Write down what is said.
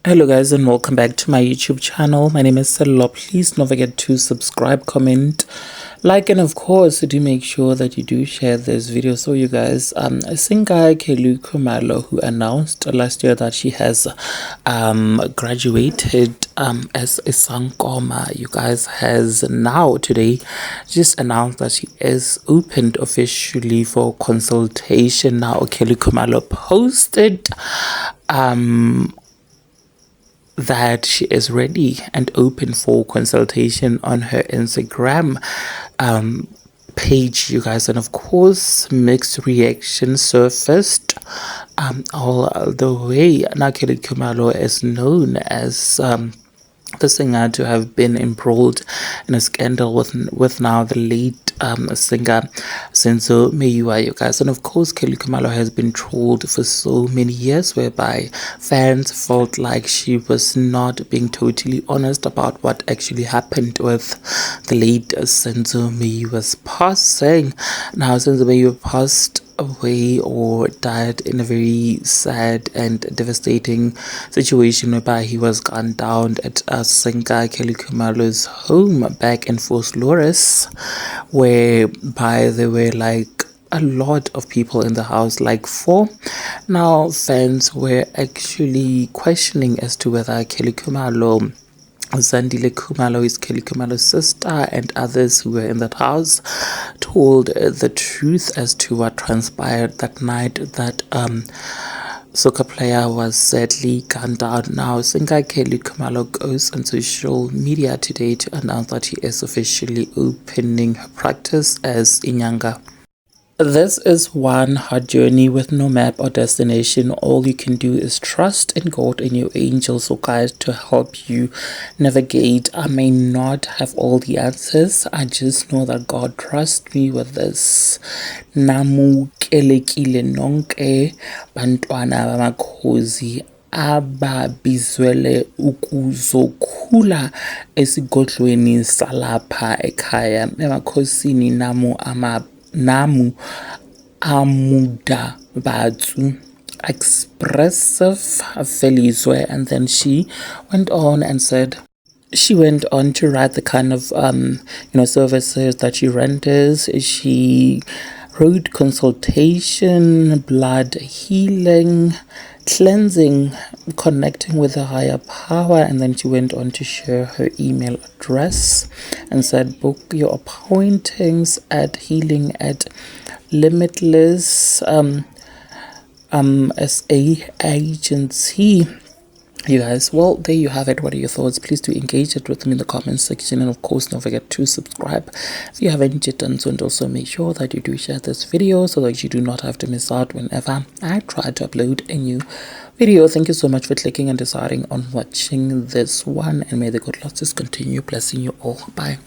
Hello guys, and welcome back to my YouTube channel. My name is Sello. Please don't forget to subscribe, comment, like, and of course do make sure that you do share this video. So you guys, singer Khumalo, who announced last year that she has graduated as a Sangoma, you guys, has now today just announced that she is opened officially for consultation. Now Khumalo posted that she is ready and open for consultation on her Instagram page, you guys, and of course mixed reactions surfaced all the way. Now Khumalo is known as the singer to have been embroiled in a scandal with now the late singer Sangoma, you guys, and of course Khumalo has been trolled for so many years, whereby fans felt like she was not being totally honest about what actually happened with the late Sangoma's passing. Now Sangoma passed away or died in a very sad and devastating situation, whereby he was gunned down at singer Khumalo's home back in Fort Loris, whereby there were like a lot of people in the house, like four. Now fans were actually questioning as to whether Khumalo, Zandile Khumalo is Khumalo's sister, and others who were in that house told the truth as to what transpired that night, that soccer player was sadly gunned down. Now singer Khumalo goes on social media today to announce that he is officially opening her practice as Inyanga. This is one hard journey with no map or destination. All you can do is trust in God and your angels or guides to help you navigate. I may not have all the answers. I just know that God trusts me with this. Namukelekile nonke bantwana bamakhozi ababizwele ukuzokhula esigodlweni salapha ekhaya emakhosini namu amuda batsu expressive Felizwe. And then she went on and said she went on to write the kind of services that she renders. She wrote consultation, blood healing, cleansing, connecting with a higher power, and then she went on to share her email address and said book your appointings at healing at limitless SA agency. You guys, well, there you have it. What are your thoughts? Please do engage it with me in the comments section, and of course don't forget to subscribe if you haven't yet done so, and also make sure that you do share this video so that you do not have to miss out whenever I try to upload a new video. Thank you so much for clicking and deciding on watching this one, and may the good Lord just continue blessing you all. Bye.